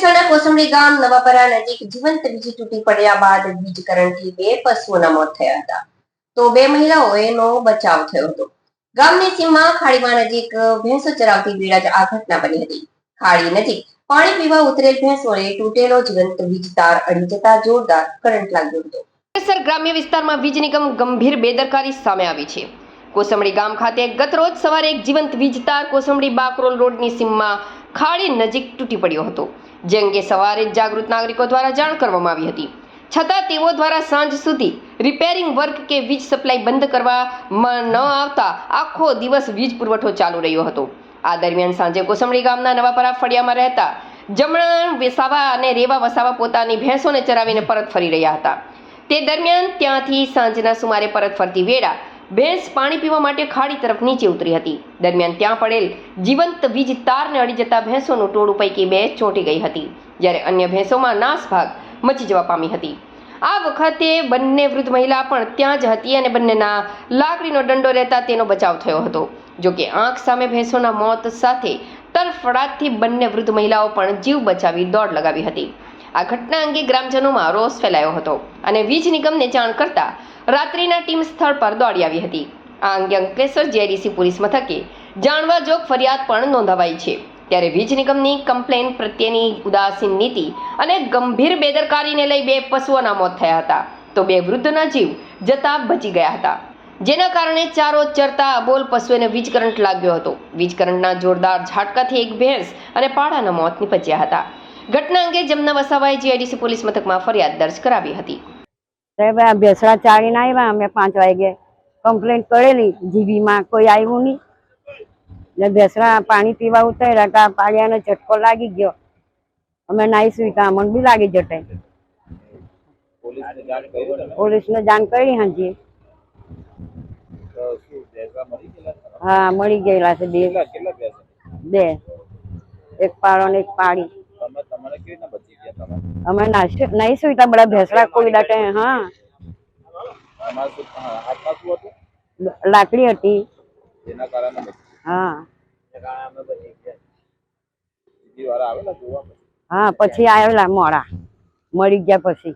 અંકલેશ્વરના કોસંબડી ગામ નવાપરા નજીક જીવંત વીજ તૂટી પડ્યા બાદ વીજ કરંટથી 2 પશુઓના મોત થયા હતા, તો 2 મહિલાઓનો બચાવ થયો હતો. ગામની સીમમાં ખાડીમાં નજીક ભેંસો ચરાવતી વેળા આ ઘટના બની હતી. ખાડી નજીક પાણી પીવા ઉતરેલ ભેંસોને તૂટેલો જીવંત વીજ તાર અડી જતા જોરદાર કરંટ લાગ્યો હતો. અંકલેશ્વર ગ્રામ્ય વિસ્તારમાં વીજ નિગમ ગંભીર બેદરકારી સામે આવી છે. કોસંબડી ગામ ખાતે ગત રોજ સવારે એક જીવંત વીજ તાર કોસંબડી બાકરોલ રોડની સીમમાં ખાડી નજીક તૂટી પડ્યો હતો, જે અંગે સવારે જાગૃત નાગરિકો દ્વારા જાણ કરવામાં આવી હતી. છતાં તેઓ દ્વારા સાંજ સુધી રિપેરિંગ વર્ક કે વીજ સપ્લાય બંધ કરવામાં ન આવતા આખો દિવસ વીજ પુરવઠો ચાલુ રહ્યો હતો. આ દરમિયાન સાંજે કોસંબડી ગામના નવાપરા ફળિયામાં રહેતા જમણા વસાવા અને રેવા વસાવા પોતાની ભેંસોને ચરાવીને પરત ફરી રહ્યા હતા. તે દરમિયાન ત્યાંથી સાંજના સુમારે પરત ફરતી વેળા ભેંસ પાણી પીવા માટે ખાડી તરફ નીચે ઉતરી હતી. દરમિયાન ત્યાં પડેલ જીવંત વીજ તારને અડી જતા ભેંસોનું ટોળું પૈકી 2 ચોંટી ગઈ હતી, જ્યારે અન્ય ભેંસોમાં નાસભાગ મચી જવા પામી હતી. આ વખતે બંને વૃદ્ધ મહિલા પણ ત્યાં જ હતી અને બંનેના લાકડીનો દંડો રહેતા તેનો બચાવ થયો હતો. જોકે આંખ સામે ભેંસોના મોત સાથે તરફડાટથી બંને વૃદ્ધ મહિલાઓ પણ જીવ બચાવી દોડ લગાવી હતી. આ ઘટના અંગે ગ્રામજનોમાં રોષ ફેલાયો હતો અને વીજ નિગમને જાણ કરતા રાત્રિના ટીમ સ્થળ પર દોડી આવી હતી. આ અંગે અંકલેશ્વર જીઆઈડીસી પોલીસ મથકે જાણવા જોગ ફરિયાદ પણ નોંધાવાઈ છે. ત્યારે વીજ નિગમની કમ્પ્લેન પ્રત્યેની ઉદાસીન નીતિ અને ગંભીર બેદરકારીને લઈ 2 પશુઓના મોત થયા હતા, તો 2 વૃદ્ધના જીવ જતા બચી ગયા હતા, જેના કારણે ચારો ચરતા અબોલ પશુઓને વીજ કરંટ લાગ્યો હતો. વીજ કરંટના જોરદાર ઝાટકાથી એક ભેંસ અને પાડાના મોત નીપજ્યા હતા. ઘટના અંગે જમના વસાવાએ જીઆઈડીસી પોલીસ મથકમાં ફરિયાદ દર્જ કરાવી હતી. ભેંસડા ચારીને આવ્યા, અમે 5 વાગે કમ્પ્લેન કરેલી, જીબીમાં કોઈ આવ્યું નહીં. ને ભેંસડા પાણી પીવા ઉતર્યા હતા, પાડિયાનો ઝટકો લાગી ગયો. અમે નાઈ સુઈતા, અમને બી લાગી જટે. પોલીસને જાણ કરી હાજી. હા, મળી ગયેલા છે 2, એક પાડો ને એક પાડી. અમે નહીં સુઈતા, બધા ભેંસડા કોઈ દાટે. હા, લાકડી હતી. હા હા, પછી આવેલા મોડા, મળી ગયા પછી.